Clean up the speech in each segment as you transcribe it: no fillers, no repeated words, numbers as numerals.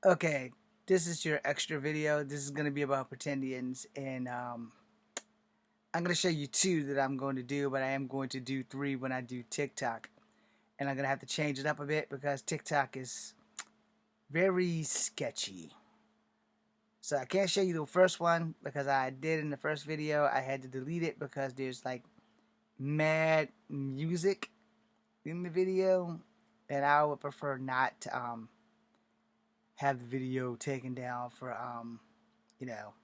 Okay, this is your extra video. This is going to be about Pretendians, and I'm going to show you two that I'm going to do, but I am going to do three when I do TikTok. And I'm going to have to change it up a bit because TikTok is very sketchy. So I can't show you the first one because I did in the first video. I had to delete it because there's like mad music in the video, and I would prefer not to have the video taken down for you know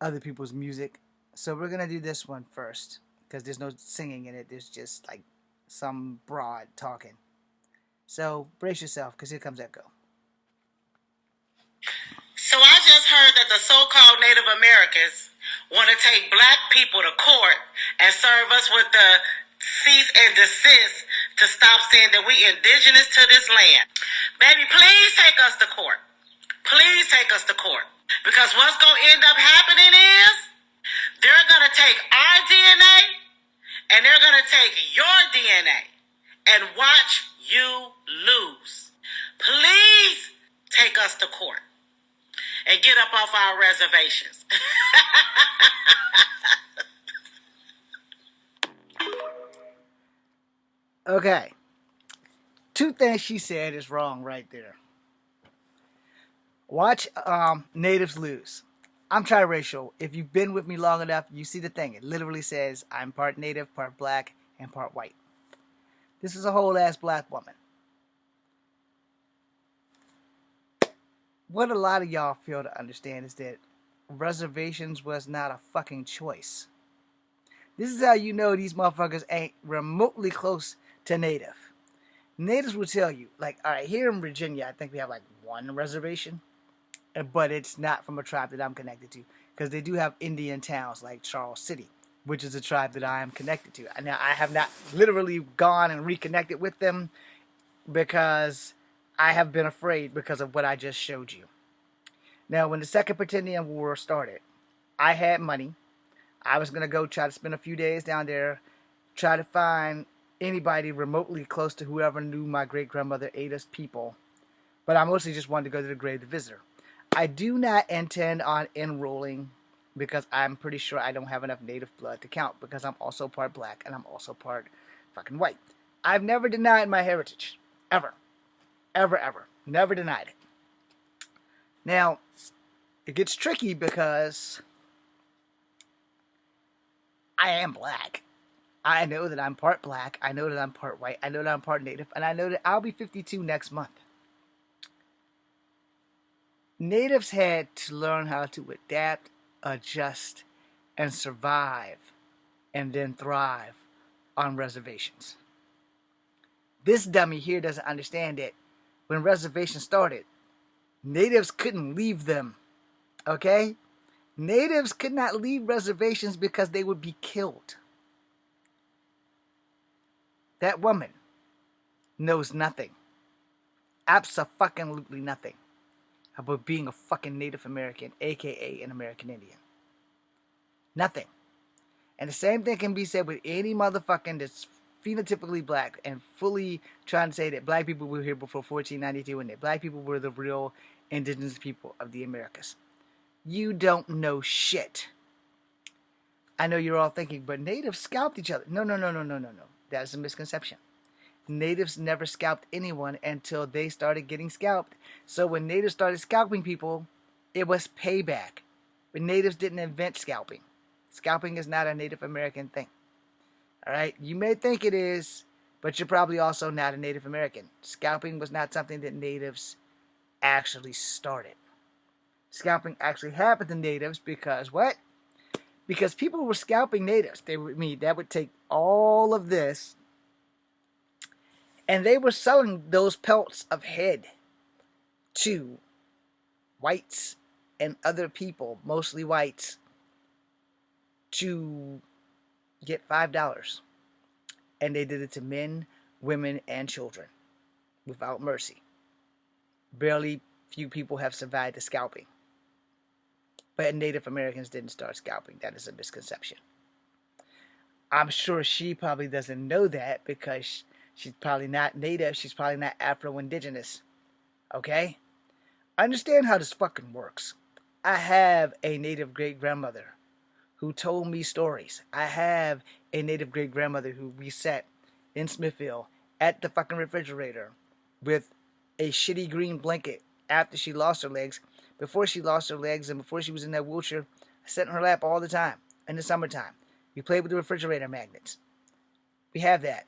other people's music. So we're gonna do this one first because there's no singing in it. There's just like some broad talking. So brace yourself because here comes Echo. So I just heard that the so-called Native Americans want to take black people to court and serve us with the cease and desist to stop saying that we indigenous to this land. Baby, please take us to court. Please take us to court. Because what's going to end up happening is they're going to take our DNA and they're going to take your DNA and watch you lose. Please take us to court and get up off our reservations. Okay, two things she said is wrong right there. Watch natives lose. I'm triracial. If you've been with me long enough, you see the thing. It literally says I'm part native, part black, and part white. This is a whole ass black woman. What a lot of y'all fail to understand is that reservations was not a fucking choice. This is how you know these motherfuckers ain't remotely close to native. Natives will tell you, like, all right, here in Virginia, I think we have like one reservation, but it's not from a tribe that I'm connected to, because they do have Indian towns like Charles City, which is a tribe that I am connected to. Now, I have not literally gone and reconnected with them because I have been afraid because of what I just showed you. Now, when the Second Pretendian War started, I had money. I was going to go try to spend a few days down there, try to find anybody remotely close to whoever knew my great-grandmother Ada's people. But I mostly just wanted to go to the grave of the visitor. I do not intend on enrolling because I'm pretty sure I don't have enough native blood to count because I'm also part black and I'm also part fucking white. I've never denied my heritage. Ever. Ever, ever. Never denied it. Now, it gets tricky because I am black. I know that I'm part black. I know that I'm part white. I know that I'm part native. And I know that I'll be 52 next month. Natives had to learn how to adapt, adjust, and survive, and then thrive on reservations. This dummy here doesn't understand that when reservations started, natives couldn't leave them. Okay? Natives could not leave reservations because they would be killed. That woman knows nothing. Abso-fucking-lutely nothing about being a fucking Native American, aka an American Indian. Nothing. And the same thing can be said with any motherfucking that's phenotypically black and fully trying to say that black people were here before 1492 and that black people were the real indigenous people of the Americas. You don't know shit. I know you're all thinking, but natives scalped each other. No. That is a misconception. Natives never scalped anyone until they started getting scalped. So when natives started scalping people, it was payback. But natives didn't invent scalping. Scalping is not a Native American thing. Alright? You may think it is, but you're probably also not a Native American. Scalping was not something that natives actually started. Scalping actually happened to natives because what? Because people were scalping natives. That would take all of this, and they were selling those pelts of head to whites and other people, mostly whites, to get $5. And they did it to men, women, and children without mercy. Barely few people have survived the scalping. But Native Americans didn't start scalping. That is a misconception. I'm sure she probably doesn't know that because she's probably not Native. She's probably not Afro-Indigenous. Okay? I understand how this fucking works. I have a native great grandmother who told me stories. I have a native great grandmother who we sat in Smithfield at the fucking refrigerator with a shitty green blanket after she lost her legs. Before she lost her legs and before she was in that wheelchair, I sat in her lap all the time in the summertime. We played with the refrigerator magnets. We have that.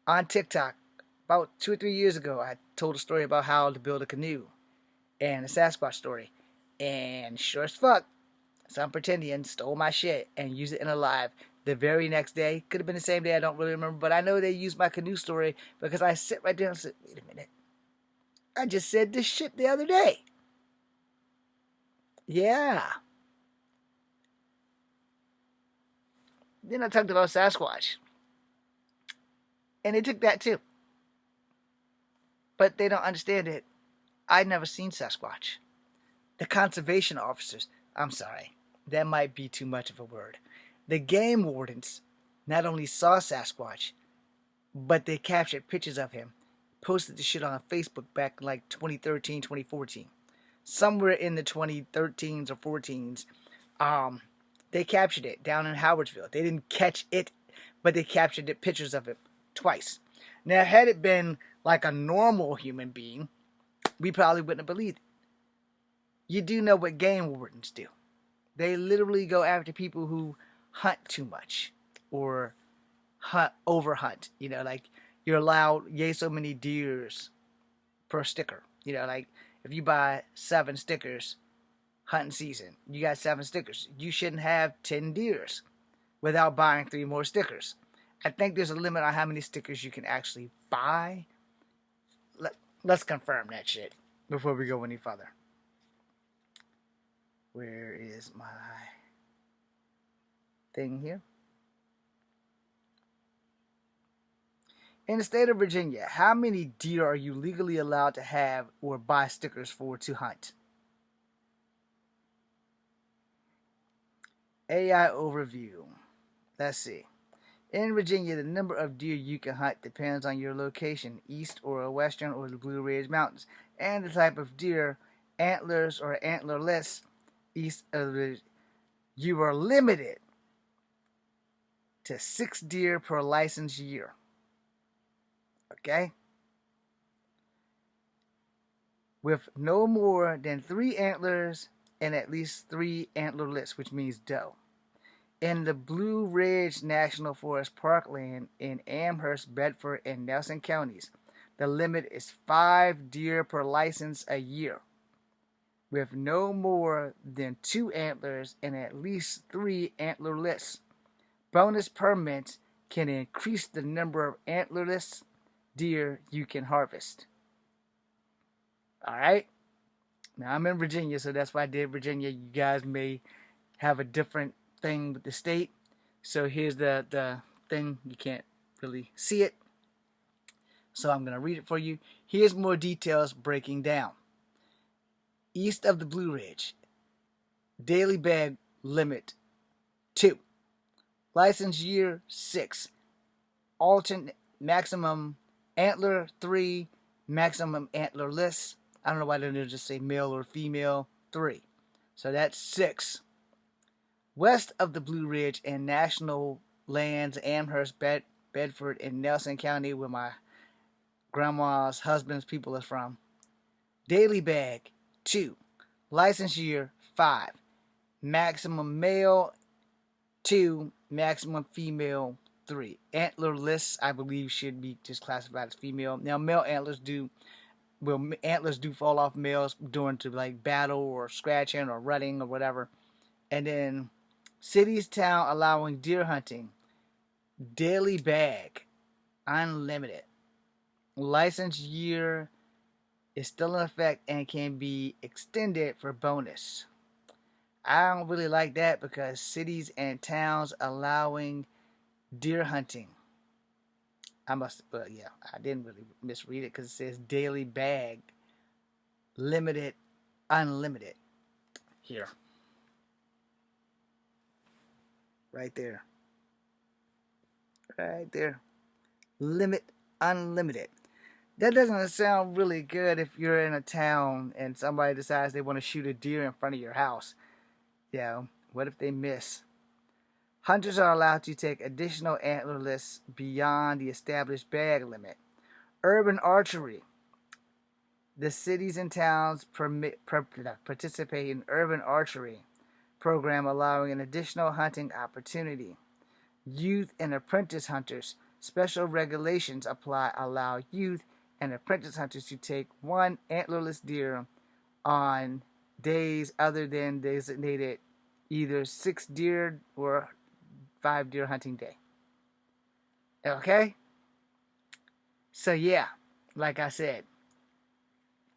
On TikTok, about 2 or 3 years ago, I told a story about how to build a canoe and a Sasquatch story. And sure as fuck, some Pretendians stole my shit and used it in a live the very next day. Could have been the same day, I don't really remember. But I know they used my canoe story because I sit right there and said, wait a minute. I just said this shit the other day. Yeah. Then I talked about Sasquatch. And they took that too. But they don't understand it. I'd never seen Sasquatch. The conservation officers, I'm sorry, that might be too much of a word. The game wardens not only saw Sasquatch, but they captured pictures of him, posted the shit on Facebook back in like 2013, 2014. Somewhere in the 2013s or 14s, they captured it down in Howardsville. They didn't catch it, but they captured the pictures of it twice. Now, had it been like a normal human being, we probably wouldn't have believed it. You do know what game wardens do. They literally go after people who hunt too much or overhunt. You know, like you're allowed yay so many deers per sticker. You know, like if you buy 7 stickers hunting season, you got 7 stickers. You shouldn't have 10 deers without buying 3 more stickers. I think there's a limit on how many stickers you can actually buy. Let's confirm that shit before we go any further. Where is my thing here? In the state of Virginia, how many deer are you legally allowed to have or buy stickers for to hunt? AI overview. Let's see. In Virginia, the number of deer you can hunt depends on your location, east or western or the Blue Ridge Mountains, and the type of deer, antlers or antlerless. East of the, you are limited to 6 deer per license year. Okay? With no more than 3 antlers and at least 3 antlerless, which means doe. In the Blue Ridge National Forest Parkland in Amherst, Bedford, and Nelson counties, the limit is 5 deer per license a year, with no more than 2 antlers and at least 3 antlerless. Bonus permits can increase the number of antlerless deer you can harvest. Alright? Now, I'm in Virginia, so that's why I did Virginia. You guys may have a different thing with the state. So here's the thing. You can't really see it. So I'm going to read it for you. Here's more details breaking down. East of the Blue Ridge, daily bag limit 2. License year 6. Alternate maximum antler 3. Maximum antlerless. I don't know why they didn't just say male or female 3. So that's 6. West of the Blue Ridge and National Lands, Amherst, Bedford, and Nelson County, where my grandma's husband's people is from. Daily bag 2. License year 5. Maximum male 2. Maximum female 3. Antlerless, I believe, should be just classified as female. Now, antlers do fall off males during to like battle or scratching or rutting or whatever. And then cities, town allowing deer hunting. Daily bag, unlimited. License year is still in effect and can be extended for bonus. I don't really like that because cities and towns allowing deer hunting. I didn't really misread it because it says daily bag, limited, unlimited. Here. Right there. Right there. Limit, unlimited. That doesn't sound really good if you're in a town and somebody decides they want to shoot a deer in front of your house. You know, what if they miss? Hunters are allowed to take additional antler lists beyond the established bag limit. Urban archery. The cities and towns participate in urban archery program allowing an additional hunting opportunity. Youth and apprentice hunters. Special regulations allow youth and apprentice hunters to take one antlerless deer on days other than designated either 6 deer or 5 deer hunting day. Okay? So yeah, like I said,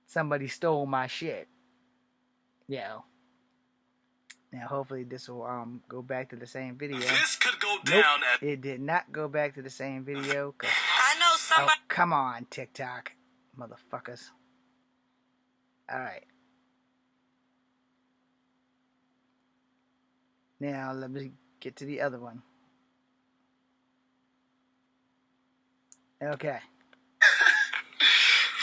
somebody stole my shit. You know. Now hopefully this will go back to the same video. This could go down nope, it did not go back to the same video. I know somebody. Oh, come on, TikTok, motherfuckers. All right. Now let me get to the other one. Okay.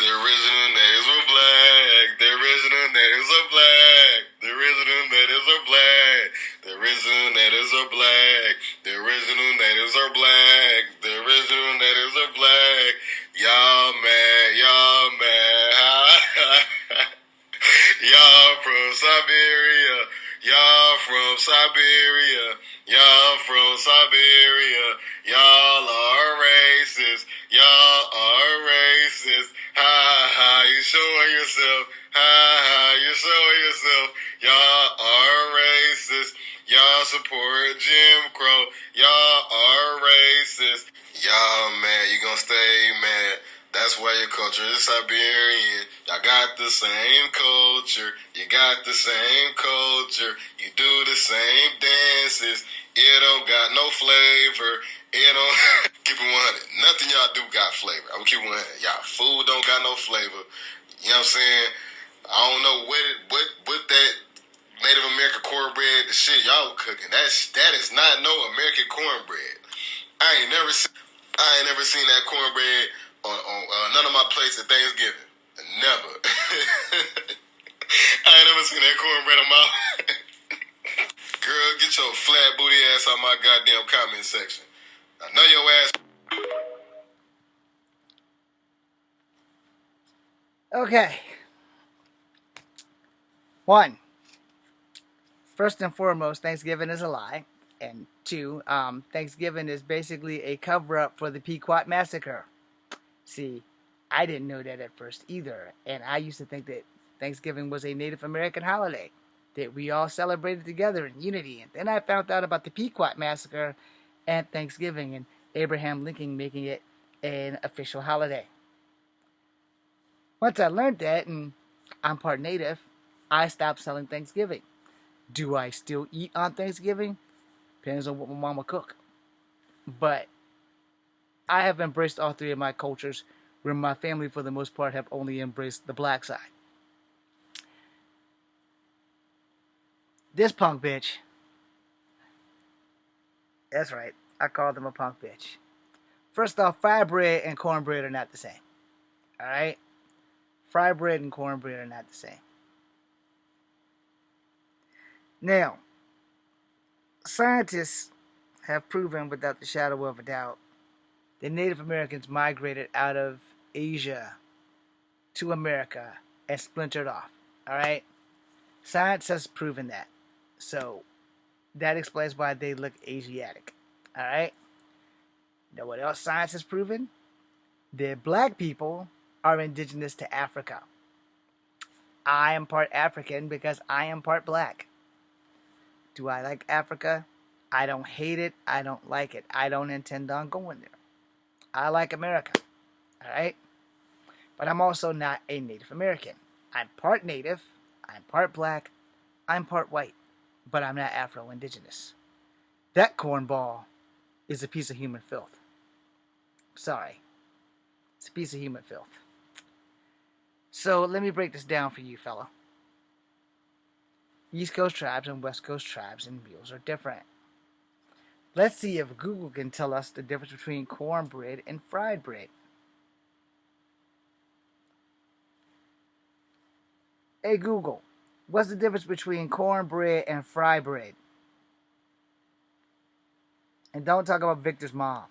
The original natives were black. The original natives are black. The original natives are black. The original natives are black. The original natives are black. The original natives are black. Y'all mad. Y'all mad. Y'all from Siberia. Y'all from Siberia. Y'all from Siberia. Y'all are racist. Y'all are racist. Ha ha, you showing yourself. Ha ha, you showing yourself. Y'all are racist. Y'all support Jim Crow. Y'all are racist. Y'all mad. You gonna stay mad. That's why your culture is Siberian. Y'all got the same culture. You got the same culture. You do the same dances. It don't got no flavor. It don't keep it 100. Nothing y'all do got flavor. I'm keep it 100. Y'all food don't got no flavor. You know what I'm saying? I don't know what that Native American cornbread, the shit y'all cooking. That is not no American cornbread. I ain't never seen that cornbread on none of my plates at Thanksgiving. Never. I ain't never seen that cornbread on my. Girl, get your flat booty ass out my goddamn comment section. I know your ass. Okay. 1. First and foremost, Thanksgiving is a lie. And 2, Thanksgiving is basically a cover-up for the Pequot Massacre. See, I didn't know that at first either. And I used to think that Thanksgiving was a Native American holiday that we all celebrated together in unity. And then I found out about the Pequot Massacre and Thanksgiving and Abraham Lincoln making it an official holiday. Once I learned that, and I'm part Native, I stopped selling Thanksgiving. Do I still eat on Thanksgiving? Depends on what my mama cook. But I have embraced all 3 of my cultures, where my family, for the most part, have only embraced the black side. This punk bitch. That's right. I called him a punk bitch. First off, fried bread and cornbread are not the same. Alright? Fried bread and cornbread are not the same. Now, scientists have proven without the shadow of a doubt that Native Americans migrated out of Asia to America and splintered off. Alright? Science has proven that. So, that explains why they look Asiatic. Alright? You know what else science has proven? That black people are indigenous to Africa. I am part African because I am part black. Do I like Africa? I don't hate it. I don't like it. I don't intend on going there. I like America. Alright? But I'm also not a Native American. I'm part Native. I'm part black. I'm part white. But I'm not Afro-Indigenous. That cornball is a piece of human filth. Sorry. It's a piece of human filth. So let me break this down for you, fella. East Coast tribes and West Coast tribes and meals are different. Let's see if Google can tell us the difference between cornbread and fried bread. Hey Google, what's the difference between cornbread and fry bread? And don't talk about Victor's mom.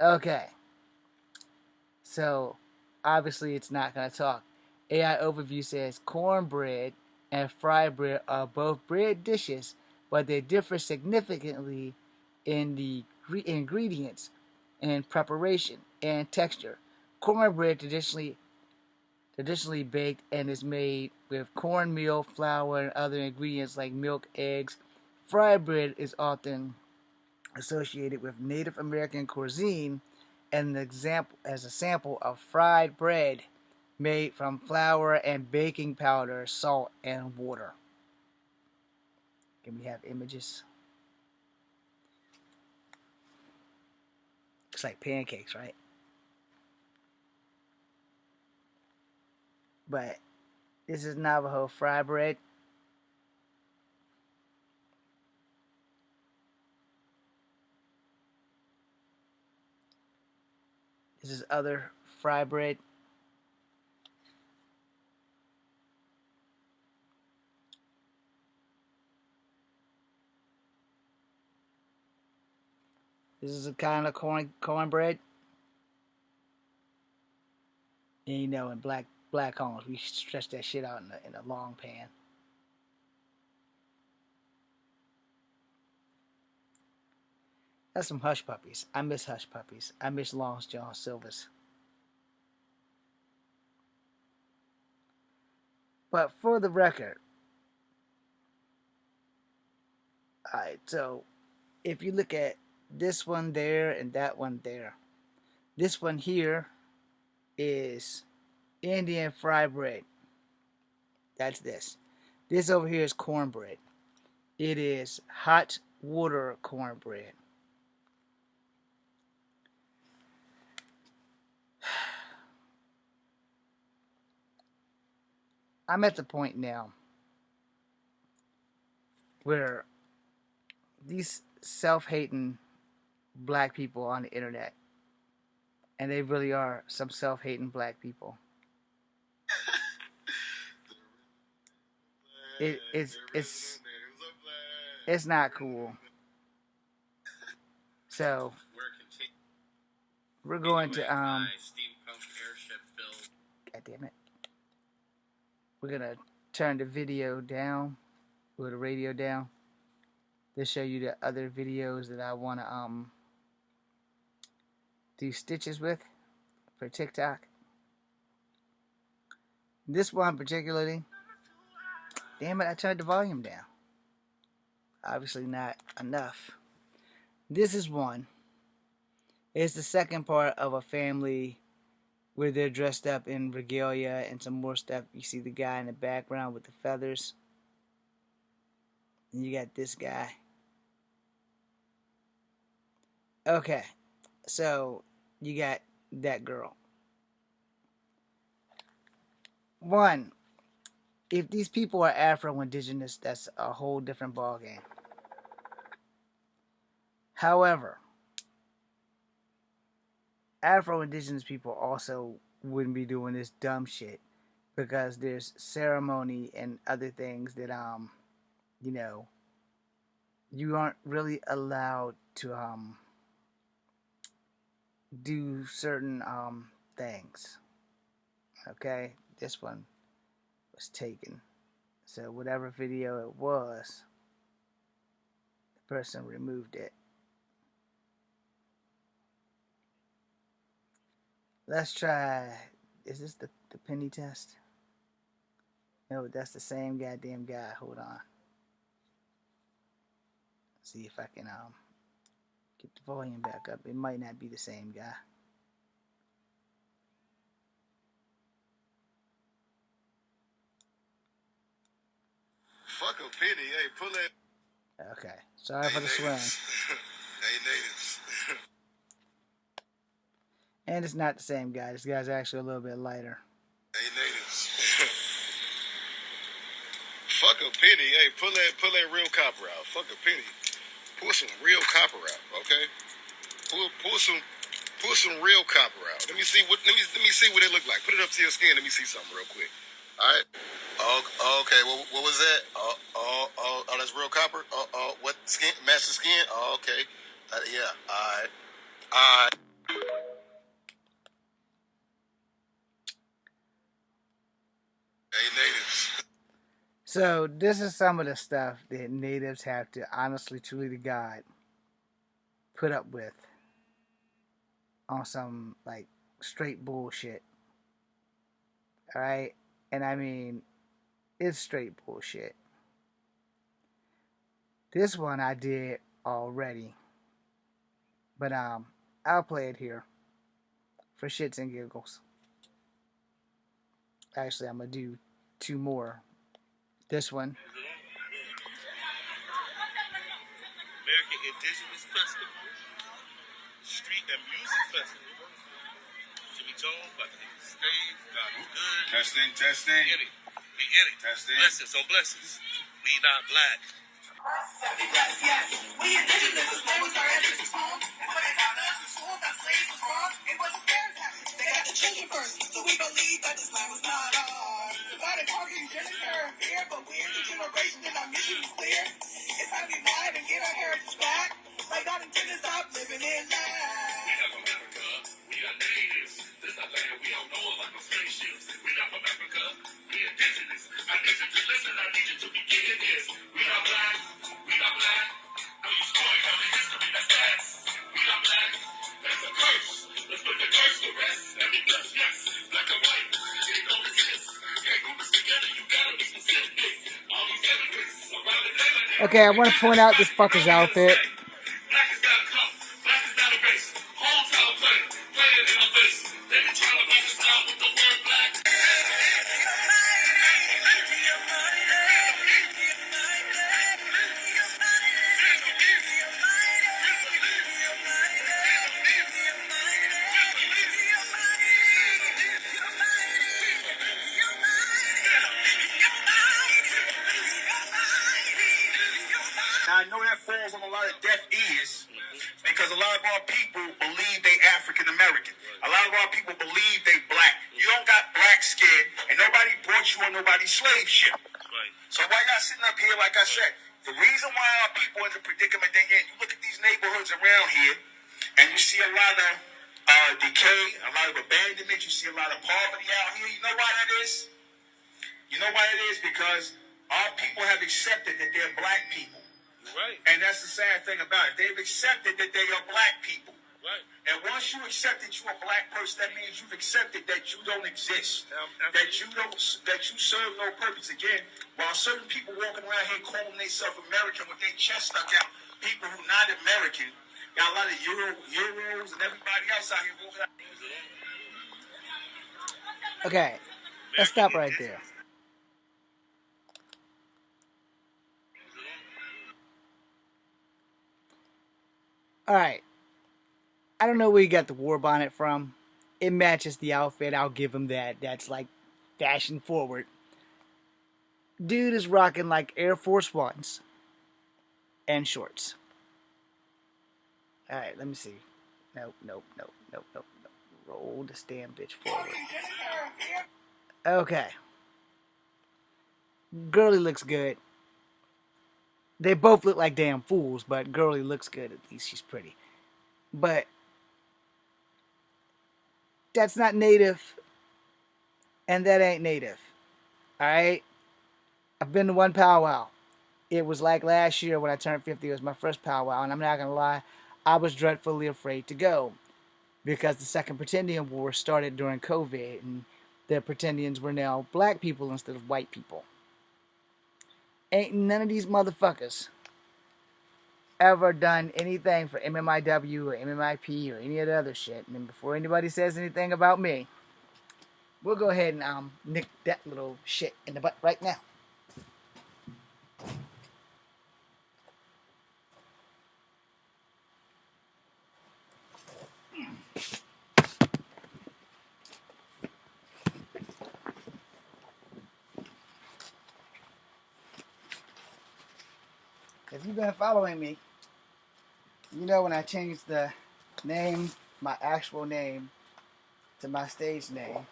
Okay. So, obviously, it's not going to talk. AI Overview says cornbread and fry bread are both bread dishes, but they differ significantly in the ingredients and preparation and texture. Cornbread traditionally baked and is made with cornmeal, flour, and other ingredients like milk, eggs. Fry bread is often associated with Native American cuisine and as a sample of fried bread made from flour and baking powder, salt, and water. Can we have images? It's like pancakes, right? But this is Navajo fry bread. This is other fry bread. This is a kind of cornbread. And you know, in black homes, we stretch that shit out in a long pan. That's some Hush Puppies. I miss Hush Puppies. I miss Long John Silver's. But for the record, alright, so if you look at this one there and that one there, this one here is Indian fry bread. That's this. This over here is cornbread. It is hot water cornbread. I'm at the point now where these self-hating black people on the internet, and they really are some self-hating black people. It's not cool. So we're going to God damn it. We're gonna turn the video down or the radio down to show you the other videos that I wanna do stitches with for TikTok. This one particularly, damn it, I turned the volume down. Obviously not enough. This is one. It's the second part of a family where they're dressed up in regalia and some more stuff. You see the guy in the background with the feathers. And you got this guy. Okay, so you got that girl. One, if these people are Afro-Indigenous, that's a whole different ballgame. However, Afro-Indigenous people also wouldn't be doing this dumb shit because there's ceremony and other things that you know, you aren't really allowed to do certain things. Okay, this one was taken, so whatever video it was, the person removed it. Let's try. Is this the penny test? No, that's the same goddamn guy. Hold on. See if I can get the volume back up. It might not be the same guy. Fuck a penny. Hey, pull that. Okay. Sorry for the swearing. Hey, natives. And it's not the same guy. This guy's actually a little bit lighter. Hey, natives. Fuck a penny. Hey, pull that real copper out. Fuck a penny. Pull some real copper out, okay? Pull Pull some real copper out. Let me see what it look like. Put it up to your skin. Let me see something real quick. All right. Oh, okay. What was that? Oh, that's real copper. What skin? Match the skin. Oh, okay. Yeah. All right. All right. Hey, natives. So this is some of the stuff that natives have to honestly, truly to God put up with on some like straight bullshit. All right, and I mean it's straight bullshit. This one I did already, but I'll play it here for shits and giggles. Actually, I'm gonna do two more. This one. American Indigenous Festival, Street and Music Festival. Jimmy Jones about to hit the stage. God is good. Testing. We in it. Testing. Blessings on blessings. We not black. Yes, we indigenous as long as our ancestors home. And when they taught us in school that slaves was wrong, it was a scare tactic. They got the children first, so we believe that this land was not ours. Divided, targeting gender, terror, and fear, but we're the generation and our mission is clear. It's time to unite and get our heritage back. Like God intended, stop living in land. We are from Africa. We are natives. This our land. We don't know about no spaceships. We are from Africa. We indigenous. I need you to listen. I need you to begin this. We are black. We are black. No use going on the history. That's facts. We are black. That's a curse. Let's put the curse to rest. Every bless, yes. Black and white. It don't exist. Can't group us together. You gotta be specific. All these benefits around the neighborhood. Okay, I want to point out this fucker's outfit. Black is not a color. Black is not a race. Whole time playing. Playing in my face. They be trying to make us out with the word black. Now, I know that falls on a lot of deaf ears because a lot of our people believe they African American. A lot of our people believe they black. You don't got black skin, and nobody brought you on nobody's slave ship. Right. So why y'all sitting up here, like I said, the reason why our people in the predicament they're in, you look at these neighborhoods around here, and you see a lot of decay, a lot of abandonment, you see a lot of poverty out here. You know why that is? You know why it is? Because our people have accepted that they're black people. Right. And that's the sad thing about it. They've accepted that they are black people. Right. And once you accept that you're a black person, that means you've accepted that you don't exist. That you serve no purpose. Again, while certain people walking around here calling themselves American with their chest stuck out, people who not American, got a lot of Euros and everybody else out here walking out. Okay, let's stop right there. All right. I don't know where you got the war bonnet from. It matches the outfit. I'll give him that. That's like fashion forward. Dude is rocking like Air Force Ones and shorts. All right, let me see. Nope. Roll this damn bitch forward. Okay. Girly looks good. They both look like damn fools, but Girly looks good. At least she's pretty. But that's not native, and that ain't native. Alright? I've been to one powwow. It was like last year when I turned 50. It was my first powwow, and I'm not going to lie, I was dreadfully afraid to go because the second Pretendian War started during COVID, and the Pretendians were now black people instead of white people. Ain't none of these motherfuckers ever done anything for MMIW or MMIP or any of the other shit. And then before anybody says anything about me, we'll go ahead and nick that little shit in the butt right now. If you've been following me, you know when I changed the name my actual name to my stage name.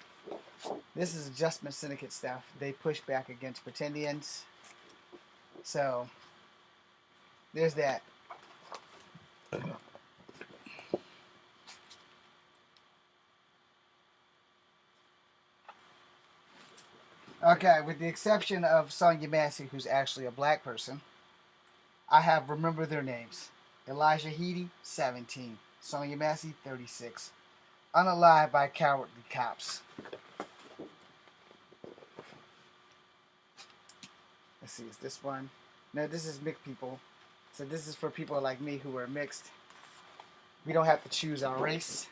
This is Adjustment Syndicate stuff. They push back against Pretendians. So, there's that. Okay, with the exception of Sonya Massey, who's actually a black person, I have remembered their names. Elijah Heedy, 17. Sonya Massey, 36. Unalived by cowardly cops. Let's see, is this one? No, this is mixed people. So this is for people like me who are mixed. We don't have to choose our race.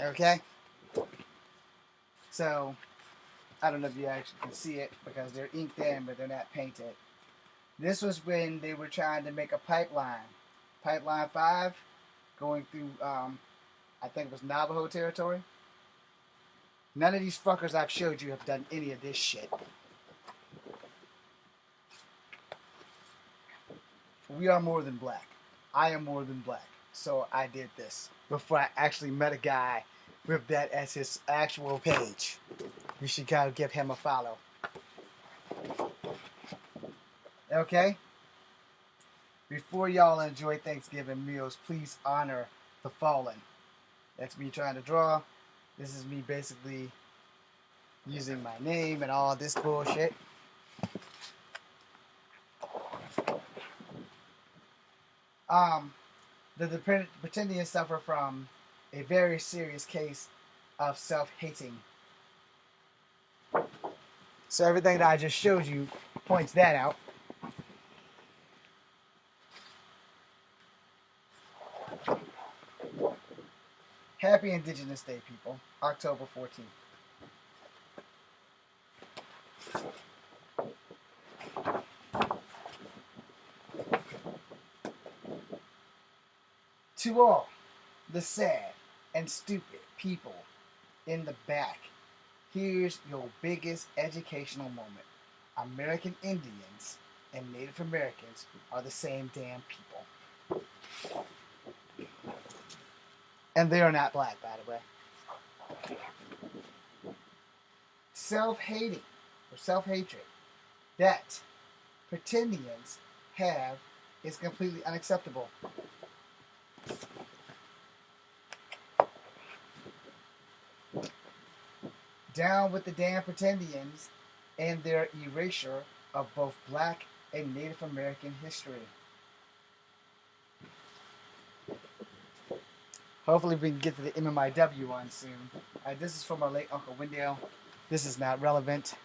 Okay? So, I don't know if you actually can see it because they're inked in, but they're not painted. This was when they were trying to make a pipeline. Pipeline 5 going through, I think it was Navajo territory. None of these fuckers I've showed you have done any of this shit. We are more than black. I am more than black. So I did this before I actually met a guy with that as his actual page. You should kind of give him a follow. Okay? Before y'all enjoy Thanksgiving meals, please honor the fallen. That's me trying to draw. This is me basically using my name and all this bullshit. The Pretendians suffer from a very serious case of self-hating. So everything that I just showed you points that out. Happy Indigenous Day, people. October 14th. To all the sad and stupid people in the back, here's your biggest educational moment. American Indians and Native Americans are the same damn people. And they are not black, by the way. Self-hating or self-hatred that Pretendians have is completely unacceptable. Down with the damn Pretendians and their erasure of both black and Native American history. Hopefully we can get to the MMIW one soon. This is from our late Uncle Wendell. This is not relevant.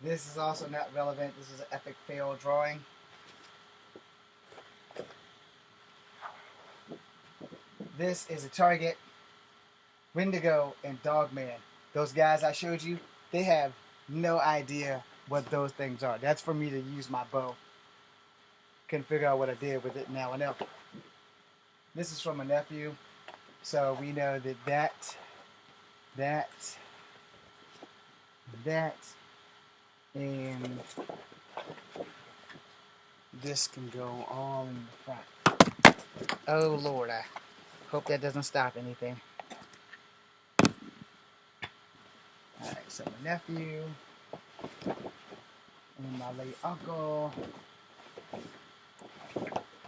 This is also not relevant. This is an epic fail drawing. This is a Target, Wendigo, and Dogman. Those guys I showed you, they have no idea what those things are. That's for me to use my bow. Couldn't figure out what I did with it, now I know. This is from a nephew, so we know that and this can go all in the front. Oh Lord, I hope that doesn't stop anything. Alright, so my nephew and my late uncle.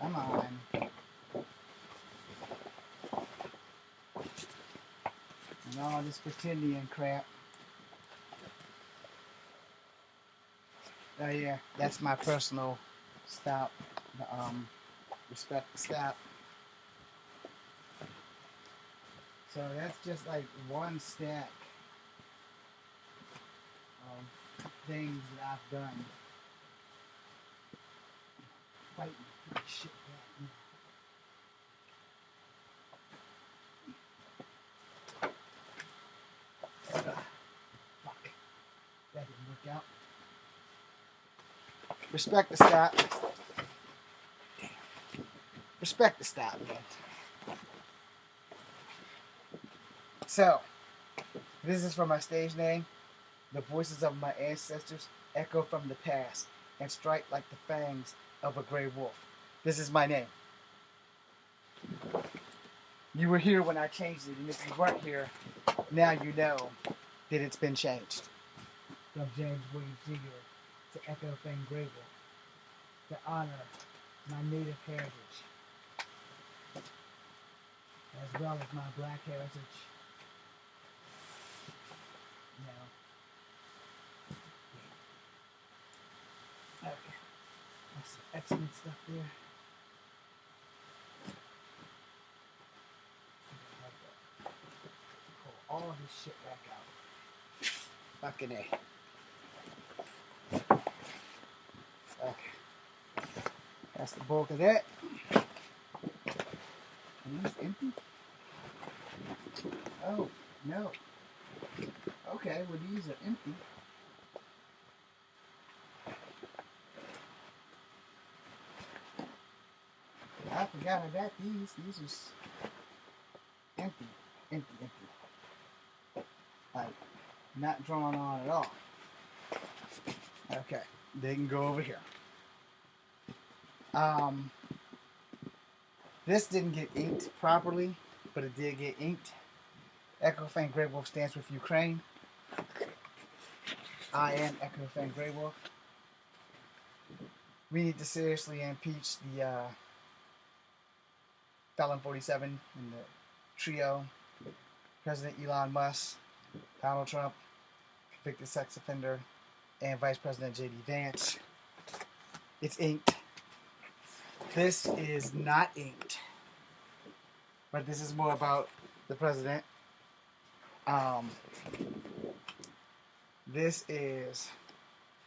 Come on. And all this Pretendian crap. Oh yeah, that's my personal stop. Respect the stop. So that's just like one stack of things that I've done. Fighting shit back. Fuck. That didn't work out. Respect the stop. Damn. Respect the stop, man. So, this is from my stage name. The voices of my ancestors echo from the past and strike like the fangs of a gray wolf. This is my name. You were here when I changed it, and if you weren't here, now you know that it's been changed. From James Williams Jr. to Echo Fang Grable, to honor my native heritage, as well as my black heritage. You know. Okay. That's some excellent stuff there. Pull all this shit back out. Fucking A. Okay. That's the bulk of that. And these empty? Oh, no. Okay, well these are empty. I forgot about these. These was empty. Empty. Like, not drawn on at all. Okay, they can go over here. This didn't get inked properly, but it did get inked. Echo Fang Grey Wolf stands with Ukraine. I am Echo Fang Grey Wolf. We need to seriously impeach the Felon 47 and the trio. President Elon Musk, Donald Trump, convicted sex offender, and Vice President J.D. Vance. It's inked. This is not inked. But this is more about the president. This is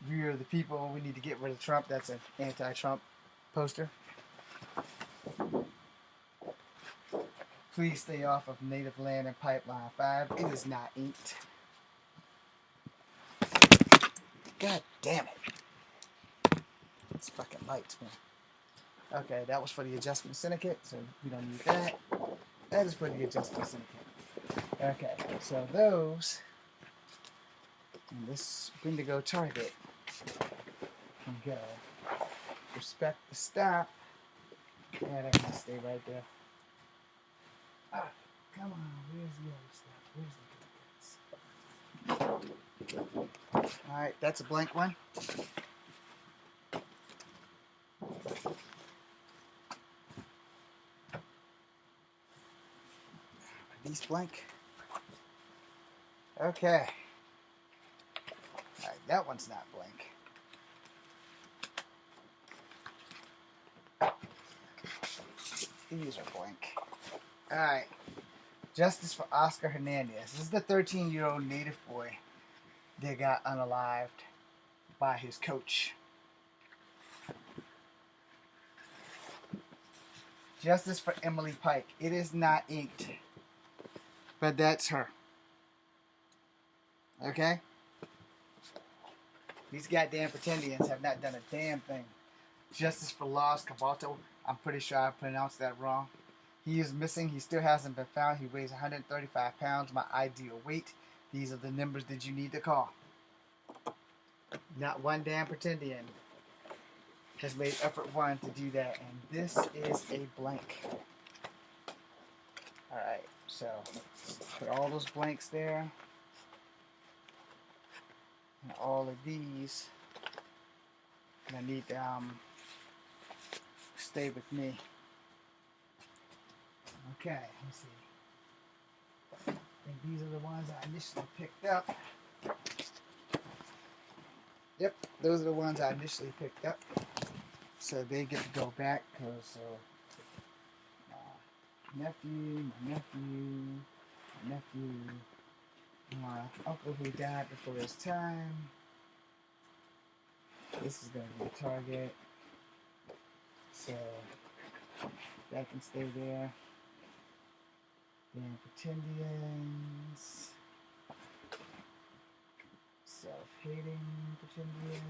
We Are the People, We Need to Get Rid of Trump. That's an anti-Trump poster. Please stay off of native land and pipeline 5. It is not inked. God damn it. It's fucking lights, man. Okay, that was for the Adjustment Syndicate, so we don't need that. That is for the Adjustment Syndicate. Okay, so those, and this Wendigo target can go. Respect the stop. Yeah, that can stay right there. Ah, come on, where's the other stuff? Where's the good bits? Alright, that's a blank one. These blank. Okay. Alright, that one's not blank. These are blank. Alright. Justice for Oscar Hernandez. This is the 13-year-old native boy that got unalived by his coach. Justice for Emily Pike. It is not inked. But that's her. Okay? These goddamn Pretendians have not done a damn thing. Justice for Lars Cabalto. I'm pretty sure I pronounced that wrong. He is missing. He still hasn't been found. He weighs 135 pounds, my ideal weight. These are the numbers that you need to call. Not one damn Pretendian has made effort one to do that. And this is a blank. Alright, so put all those blanks there. And all of these. And I need to stay with me. Okay, let's see. I think these are the ones I initially picked up. Yep, those are the ones I initially picked up. So they get to go back because my nephew, my uncle who died before his time. This is going to be a target. So that can stay there. Then Pretendians. Self-hating Pretendians.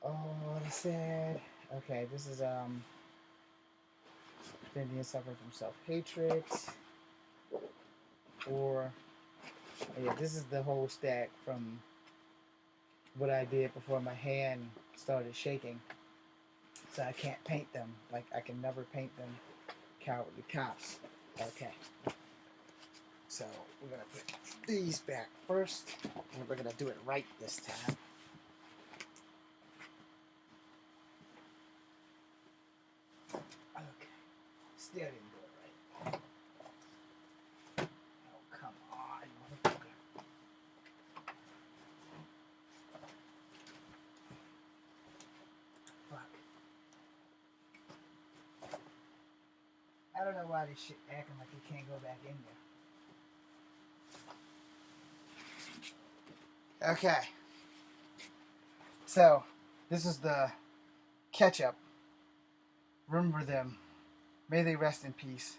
Oh, that's sad. Okay, this is Pretendians suffering from self-hatred. Or, oh yeah, this is the whole stack from what I did before my hand started shaking. So I can't paint them. Like, I can never paint them cowardly cops. Okay. So we're going to put these back first, and we're going to do it right this time. Okay. Still didn't do it right. Oh, come on, motherfucker. Fuck. I don't know why this shit acting like it can't go back in there. Okay. So, this is the ketchup. Remember them. May they rest in peace.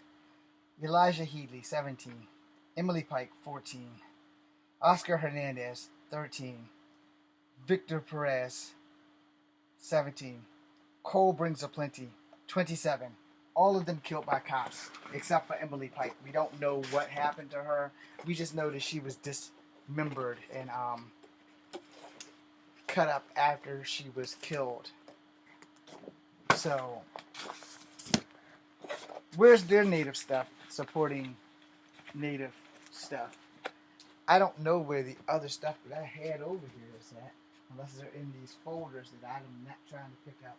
Elijah Headley, 17. Emily Pike, 14. Oscar Hernandez, 13. Victor Perez, 17. Cole Brings a Plenty, 27. All of them killed by cops, except for Emily Pike. We don't know what happened to her. We just know that she was dismembered and cut up after she was killed. So, where's their native stuff supporting native stuff? I don't know where the other stuff that I had over here is at, unless they're in these folders that I'm not trying to pick up.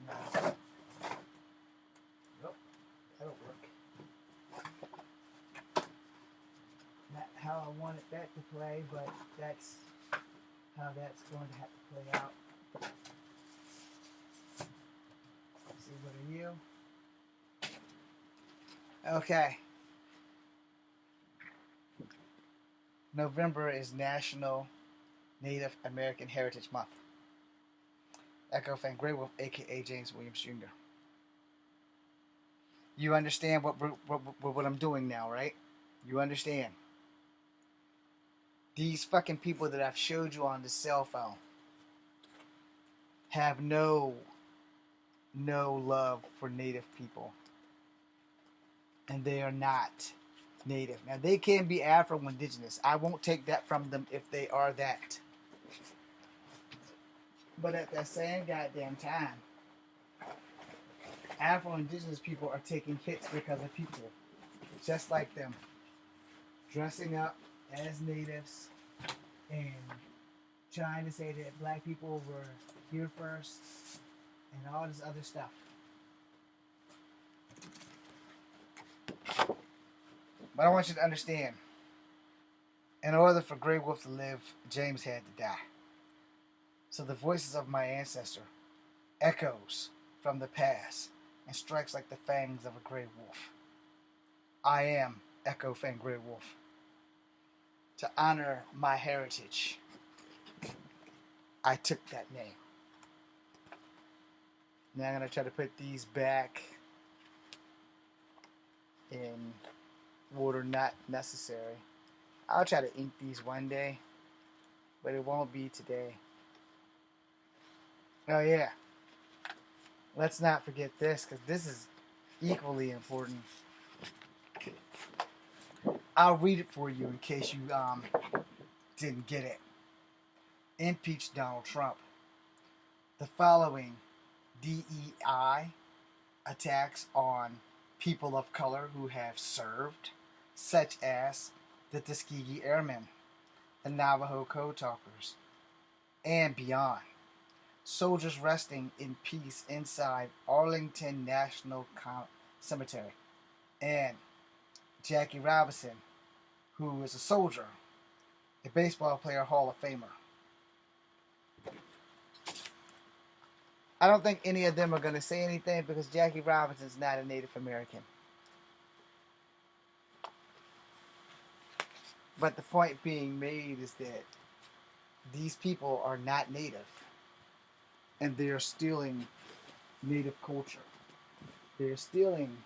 No. Nope, that'll work. Not how I wanted that to play, but that's how that's going to have to play out. Let's see, what are you? Okay. November is National Native American Heritage Month. Echo Fan Grey Wolf, aka James Williams Jr. You understand what I'm doing now, right? You understand. These fucking people that I've showed you on the cell phone have no love for native people. And they are not native. Now, they can be Afro-Indigenous. I won't take that from them if they are that. But at that same goddamn time, Afro-Indigenous people are taking hits because of people just like them dressing up as natives and trying to say that black people were here first and all this other stuff. But I want you to understand, in order for Grey Wolf to live, James had to die. So the voices of my ancestor echoes from the past and strikes like the fangs of a grey wolf. I am Echo Fan Grey Wolf. To honor my heritage, I took that name. Now I'm going to try to put these back in order not necessary. I'll try to ink these one day, but it won't be today. Oh yeah. Let's not forget this, because this is equally important. I'll read it for you in case you didn't get it. Impeach Donald Trump. The following DEI attacks on people of color who have served, such as the Tuskegee Airmen, the Navajo Code Talkers, and beyond. Soldiers resting in peace inside Arlington National Cemetery, and Jackie Robinson, who is a soldier, a baseball player, Hall of Famer. I don't think any of them are going to say anything because Jackie Robinson's not a Native American. But the point being made is that these people are not Native, and they are stealing Native culture. They are stealing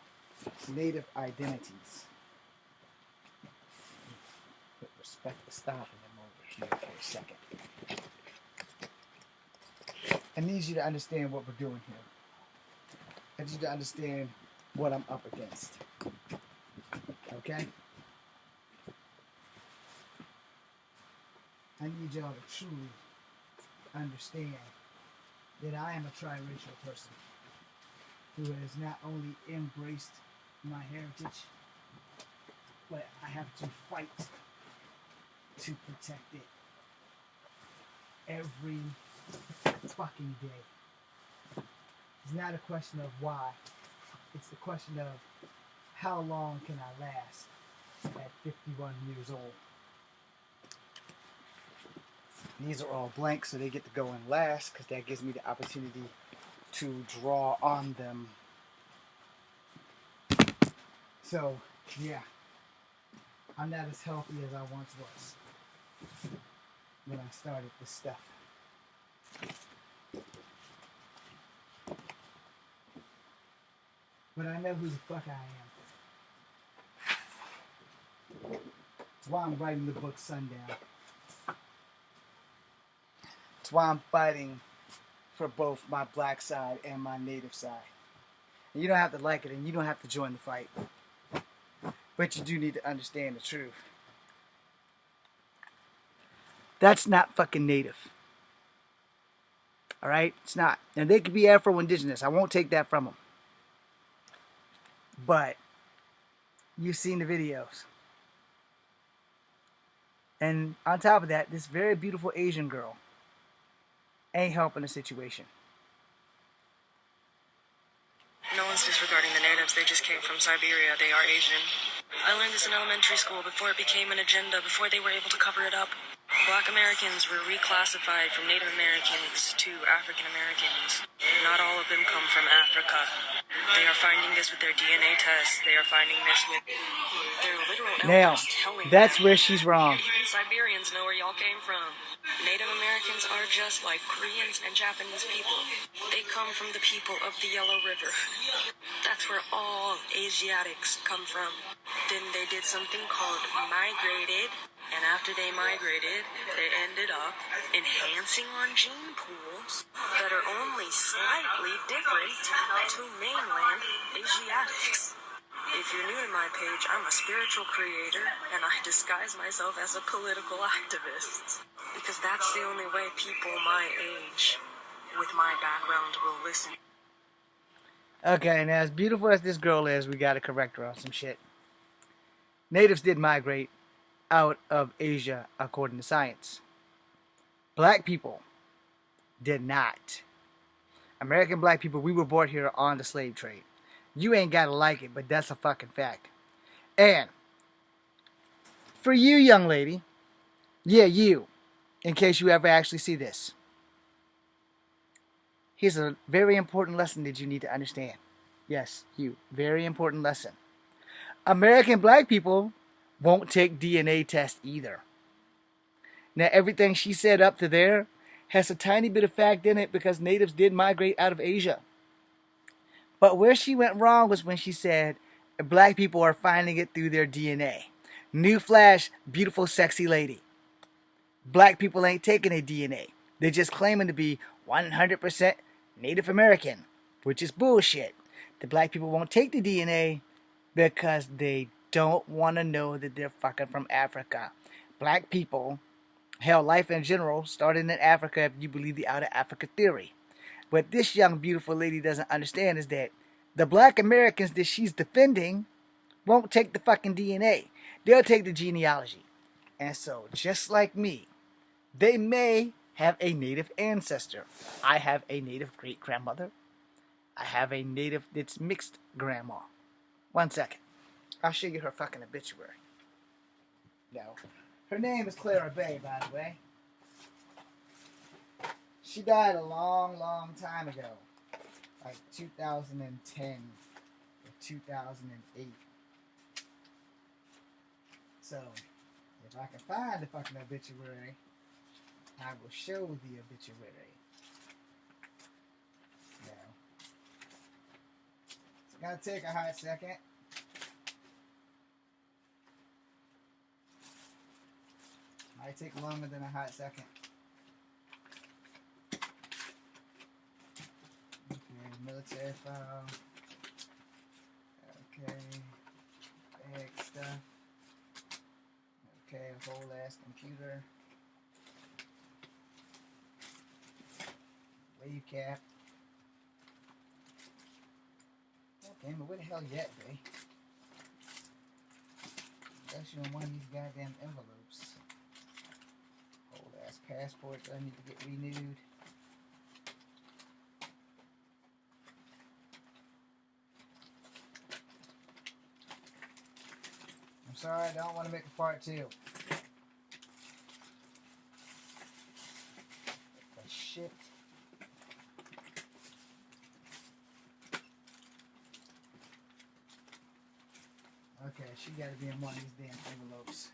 Native identities. Put respect to stopping them over here for a second. I need you to understand what we're doing here. I need you to understand what I'm up against. Okay? I need y'all to truly understand that I am a triracial person who has not only embraced my heritage, but I have to fight to protect it every fucking day. It's not a question of why. It's the question of how long can I last at 51 years old. These are all blank, so they get to go in last because that gives me the opportunity to draw on them. So, yeah, I'm not as healthy as I once was when I started this stuff. But I know who the fuck I am. That's why I'm writing the book Sundown. That's why I'm fighting for both my black side and my native side. And you don't have to like it and you don't have to join the fight. But you do need to understand the truth. That's not fucking native. Alright? It's not. And they could be Afro-Indigenous. I won't take that from them. But you've seen the videos. And on top of that, this very beautiful Asian girl ain't helping the situation. No one's disregarding the natives. They just came from Siberia. They are Asian. I learned this in elementary school before it became an agenda, before they were able to cover it up. Black Americans were reclassified from Native Americans to African Americans. Not all of them come from Africa. They are finding this with their DNA tests. They are finding this with their literal Now, elders telling that's them. where she's wrong. Even Siberians know where y'all came from. Native Americans are just like Koreans and Japanese people. They come from the people of the Yellow River. That's where all Asiatics come from. Then they did something called migrated, and after they migrated, they ended up enhancing on gene pools that are only slightly different to mainland Asiatics. If you're new to my page, I'm a spiritual creator, and I disguise myself as a political activist. Because that's the only way people my age, with my background, will listen. Okay, now as beautiful as this girl is, we gotta correct her on some shit. Natives did migrate out of Asia according to science. Black people did not. American black people, we were born here on the slave trade. You ain't gotta like it, but that's a fucking fact. And for you, young lady, yeah, you, in case you ever actually see this, here's a very important lesson that you need to understand. Yes, you, very important lesson. American black people won't take DNA tests either. Now, everything she said up to there has a tiny bit of fact in it because natives did migrate out of Asia. But where she went wrong was when she said black people are finding it through their DNA. Newsflash, beautiful, sexy lady. Black people ain't taking a DNA. They're just claiming to be 100% Native American, which is bullshit. The black people won't take the DNA because they don't want to know that they're fucking from Africa. Black people, hell, life in general, started in Africa if you believe the Out of Africa theory. What this young, beautiful lady doesn't understand is that the black Americans that she's defending won't take the fucking DNA. They'll take the genealogy. And so, just like me, they may have a native ancestor. I have a native great-grandmother. I have a native that's mixed grandma. 1 second. I'll show you her fucking obituary. No. Her name is Clara Bay, by the way. She died a long, long time ago. Like 2010 or 2008. So, if I can find the fucking obituary, I will show the obituary. No. It's gonna take a hot second. Might take longer than a hot second. Okay, military file. Okay, bag stuff. Okay, a whole ass computer. Hey, you cat. God damn it, where the hell you at, babe? That's you in one of these goddamn envelopes. Old ass passport that I need to get renewed. I'm sorry, I don't want to make a part 2. But shit. Okay, she gotta be in one of these damn envelopes.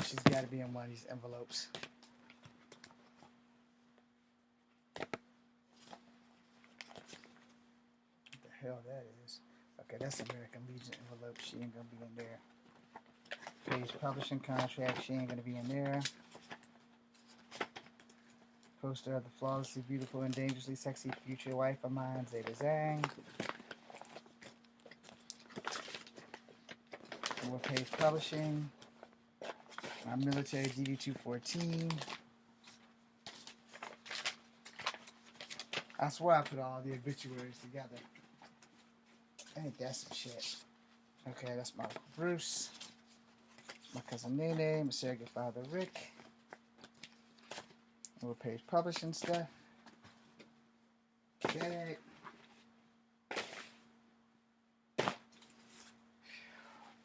She's gotta be in one of these envelopes. What the hell that is? Okay, that's American Legion envelope. She ain't gonna be in there. Page publishing contract. She ain't gonna be in there. Poster of the flawlessly beautiful and dangerously sexy future wife of mine, Zeta Zhang. More page publishing. My military DD-214. I swear I put all the obituaries together. Ain't that some shit? Okay, that's my Uncle Bruce. My cousin Nene, my surrogate father Rick. More page publishing stuff. Okay.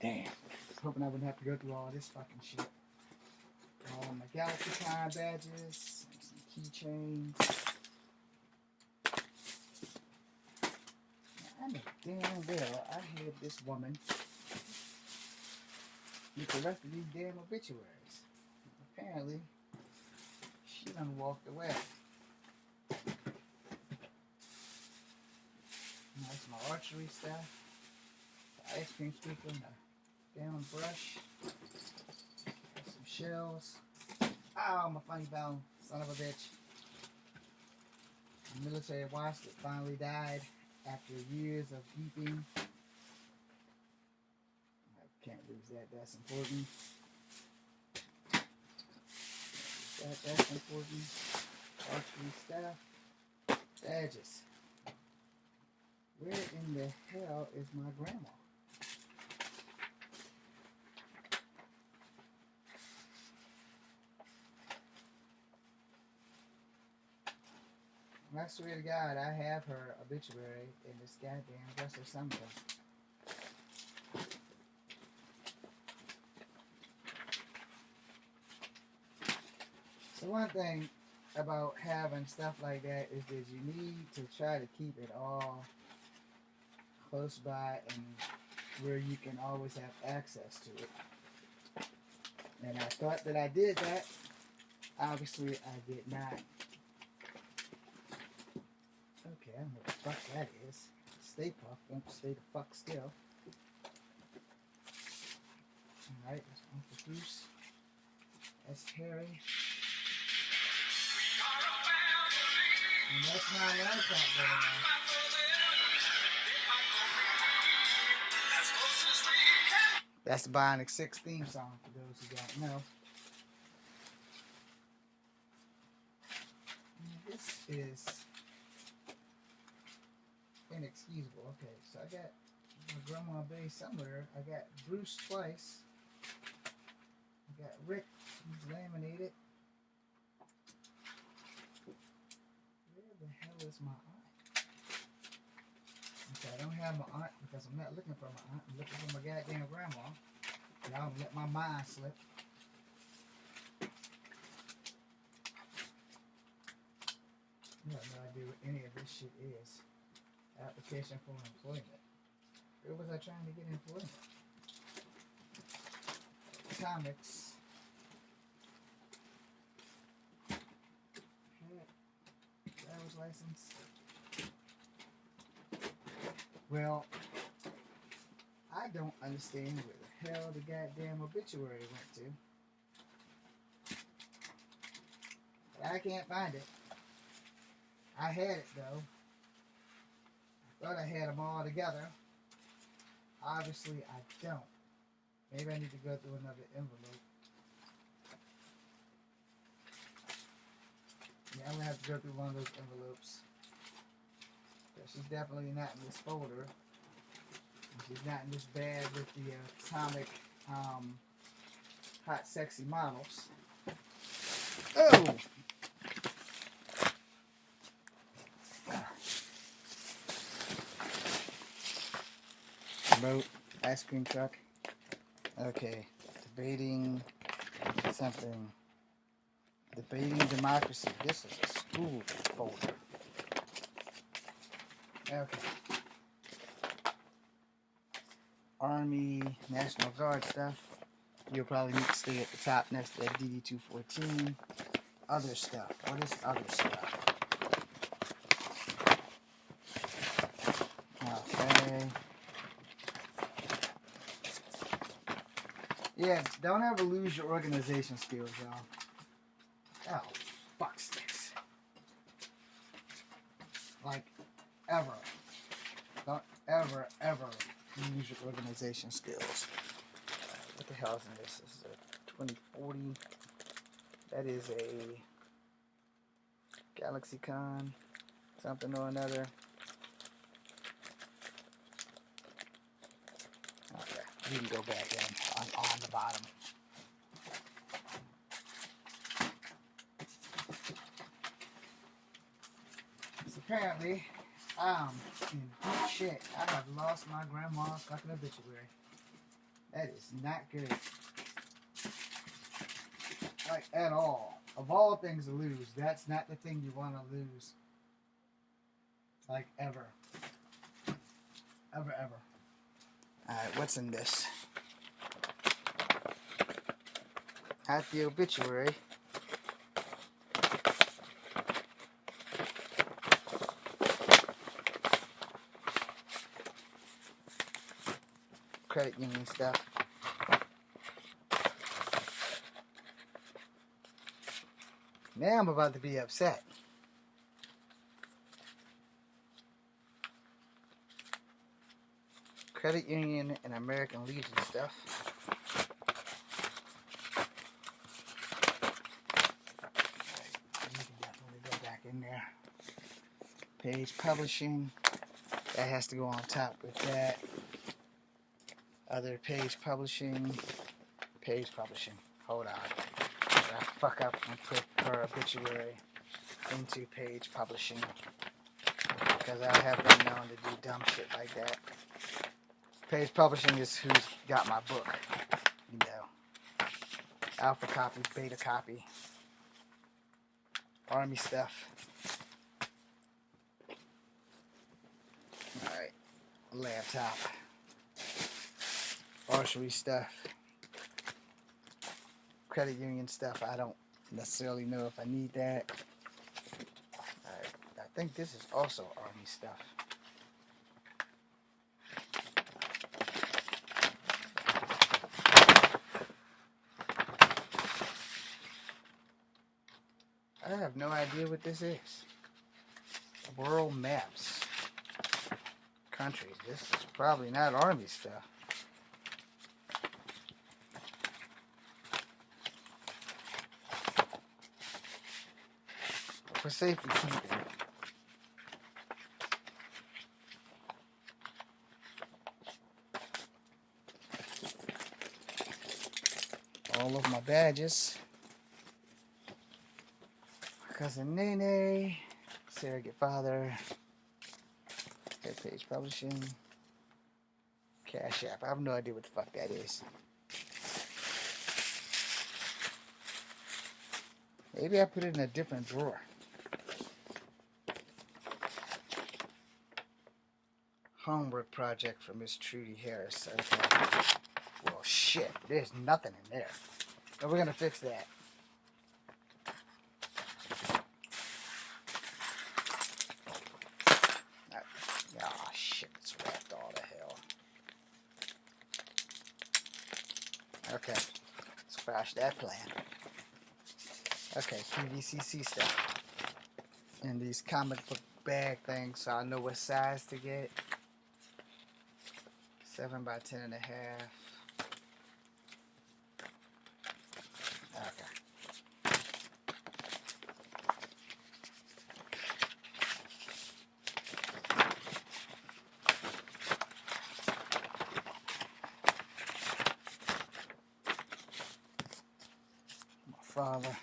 Damn. I was hoping I wouldn't have to go through all this fucking shit. All my Galaxy Time badges, some keychains. I know damn well I had this woman with the rest of these damn obituaries. Apparently, she done walked away. That's my archery stuff. The ice cream scoop and the damn brush. Some shells. Oh, my funny bone, son of a bitch. A military watch that finally died after years of beeping. I can't lose that, that's important. That's important. Archery staff. Badges. Where in the hell is my grandma? I swear to God, I have her obituary in this goddamn dresser somewhere. So one thing about having stuff like that is that you need to try to keep it all close by and where you can always have access to it. And I thought that I did that. Obviously, I did not. Okay, I don't know what the fuck that is. Stay Puft, don't stay the fuck still. Alright, that's Uncle Bruce. That's Harry. And that's my other part going on. That's the Bionic 6 theme song for those who don't know. This is inexcusable. Okay, so I got my Grandma Bay somewhere. I got Bruce twice. I got Rick, who's laminated. Where the hell is my aunt? Okay, I don't have my aunt because I'm not looking for my aunt. I'm looking for my goddamn grandma. Y'all let my mind slip. I have no idea what any of this shit is. Application for employment. Where was I trying to get employment? Comics. Driver's license. Well, I don't understand where the hell the goddamn obituary went to. But I can't find it. I had it though. I Thought I had them all together. Obviously, I don't. Maybe I need to go through another envelope. Yeah, I'm going to have to go through one of those envelopes. She's definitely not in this folder. She's not in this bag with the atomic hot sexy models. Oh! Remote ice cream truck. Okay, debating something. Debating democracy. This is a school folder. Okay. Army, National Guard stuff. You'll probably need to stay at the top next to that DD-214. Other stuff. What is other stuff? Okay. Yeah, don't ever lose your organization skills, y'all. Oh, fuck sticks. Like, ever. Don't ever use your organization skills. What the hell is in this? This is a 2040. That is a GalaxyCon. Something or another. Okay, we can go back in on the bottom. Apparently, I'm in deep shit. I have lost my grandma's fucking obituary. That is not good. Like, at all. Of all things to lose, that's not the thing you want to lose. Like, ever. Ever. Alright, what's in this? At the obituary. Credit union stuff. Now I'm about to be upset. Credit union and American Legion stuff. You can definitely go back in there. Page publishing. That has to go on top with that. Other page publishing. Hold on. I fuck up and put her obituary into page publishing. Because I have been known to do dumb shit like that. Page publishing is who's got my book. You know. Alpha copy, beta copy. Army stuff. Alright. Laptop. Archery stuff. Credit union stuff. I don't necessarily know if I need that. Alright. I think this is also Army stuff. I have no idea what this is. World maps. Countries. This is probably not Army stuff. For safety keeping. All of my badges. Cousin Nene, surrogate father, head page publishing, Cash App. I have no idea what the fuck that is. Maybe I put it in a different drawer. Homework project for Miss Trudy Harris. Okay. Well, shit, there's nothing in there. But we're gonna fix that. Oh shit, it's wrapped all to hell. Okay, let's crash that plan. Okay, PVCC stuff. And these comic book bag thing so I know what size to get. 7 by 10.5. Okay. My father,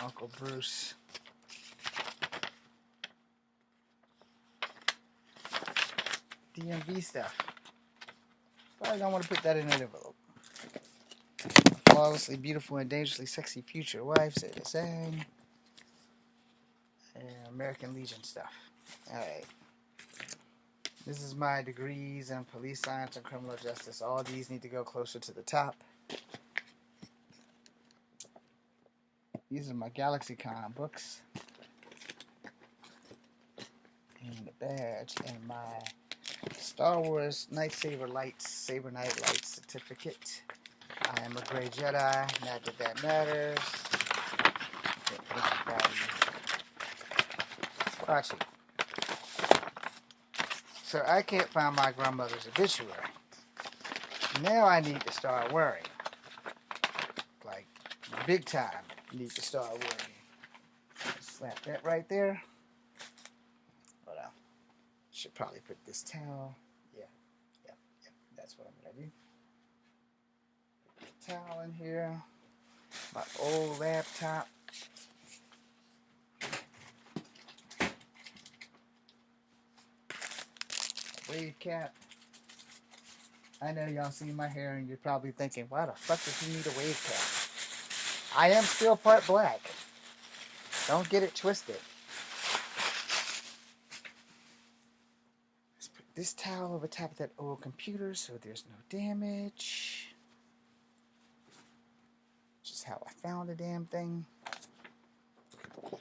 Uncle Bruce. DMV stuff. Probably don't want to put that in an envelope. Flawlessly beautiful and dangerously sexy future wife, say the same. And American Legion stuff. Alright. This is my degrees in police science and criminal justice. All these need to go closer to the top. These are my GalaxyCon books. And the badge and my Star Wars Lightsaber Lights, Saber Night Lights certificate. I am a Grey Jedi. Not that that matters. Watch it. So I can't find my grandmother's obituary. Now I need to start worrying. Like, big time, need to start worrying. Slap that right there. Hold on. Should probably put this towel. Yeah. That's what I'm gonna do. Put the towel in here. My old laptop. Wave cap. I know y'all see my hair and you're probably thinking, why the fuck does he need a wave cap? I am still part black. Don't get it twisted. Let's put this towel over top of that old computer so there's no damage. Just how I found the damn thing.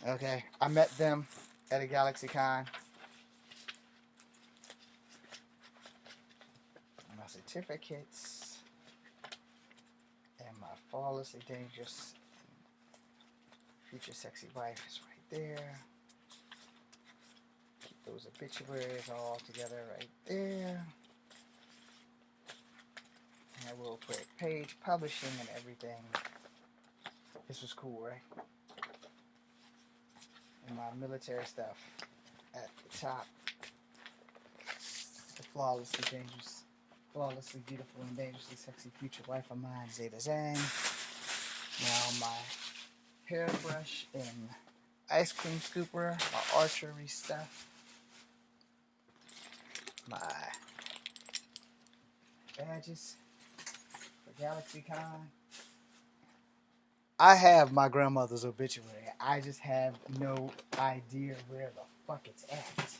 Okay, I met them at a GalaxyCon. My certificates and my flawlessly dangerous future sexy wife is right there. Keep those obituaries all together right there. And I will put page publishing and everything. This was cool, right? And my military stuff at the top. The flawlessly dangerous, flawlessly beautiful and dangerously sexy future wife of mine, Zeta Zhang. Now my hairbrush and ice cream scooper, my archery stuff, my badges for GalaxyCon. I have my grandmother's obituary. I just have no idea where the fuck it's at.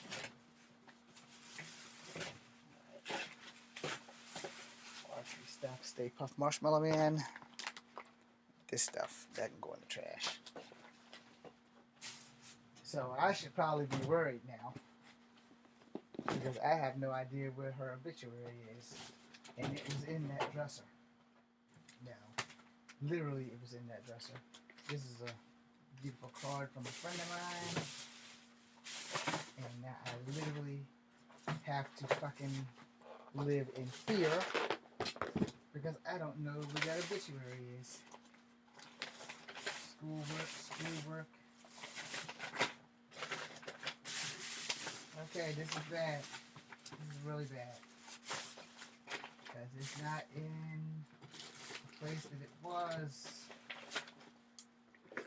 Archery stuff, Stay Puft Marshmallow Man. This stuff, that can go in the trash. So I should probably be worried now. Because I have no idea where her obituary is. And it was in that dresser. No. Literally, it was in that dresser. This is a beautiful card from a friend of mine. And now I literally have to fucking live in fear. Because I don't know where that obituary is. Schoolwork. Okay, this is bad. This is really bad. Because it's not in the place that it was.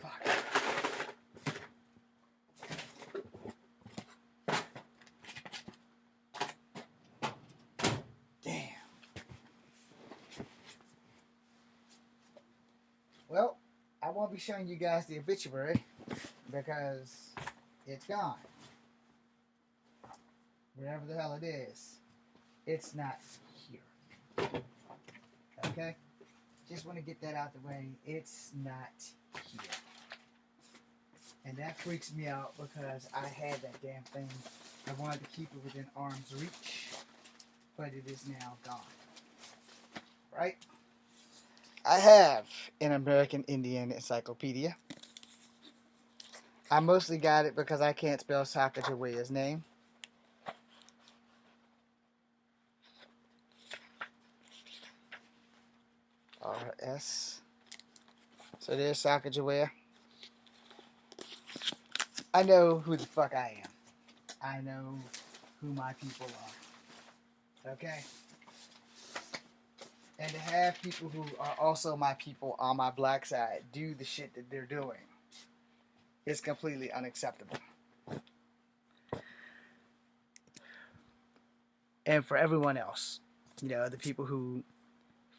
Fuck. Damn. Well, I won't be showing you guys the obituary because it's gone. Wherever the hell it is, it's not here. Okay? Just want to get that out the way. It's not here. And that freaks me out because I had that damn thing. I wanted to keep it within arm's reach, but it is now gone. Right? I have an American Indian encyclopedia. I mostly got it because I can't spell Sacagawea's name. R-S. So there's Sacagawea. I know who the fuck I am. I know who my people are. Okay? And to have people who are also my people on my black side do the shit that they're doing is completely unacceptable. And for everyone else, the people who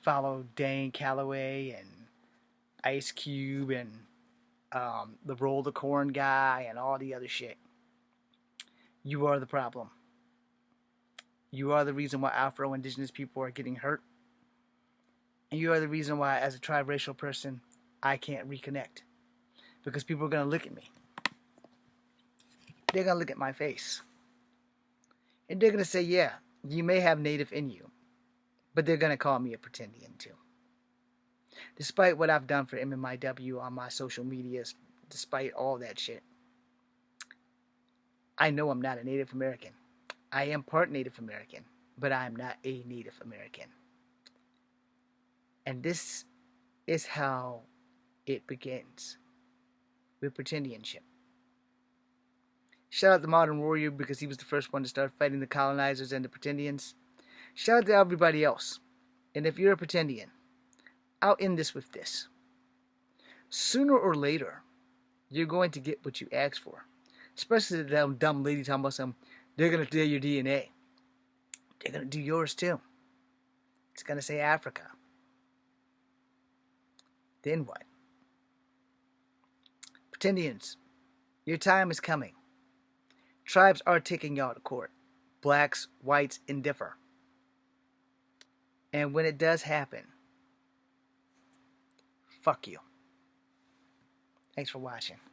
follow Dane Calloway and Ice Cube and the Roll the Corn guy and all the other shit, you are the problem. You are the reason why Afro-Indigenous people are getting hurt. And you are the reason why, as a triracial person, I can't reconnect. Because people are going to look at me. They're going to look at my face. And they're going to say, yeah, you may have native in you. But they're going to call me a pretendian too. Despite what I've done for MMIW on my social medias, despite all that shit, I know I'm not a Native American. I am part Native American, but I am not a Native American. And this is how it begins, with pretendianship. Shout out to Modern Warrior because he was the first one to start fighting the colonizers and the pretendians. Shout out to everybody else. And if you're a pretendian, I'll end this with this. Sooner or later, you're going to get what you asked for. Especially the dumb lady talking about they're going to steal your DNA. They're going to do yours too. It's going to say Africa. Then what? Pretendians, your time is coming. Tribes are taking y'all to court. Blacks, whites, indiffer. And when it does happen, fuck you. Thanks for watching.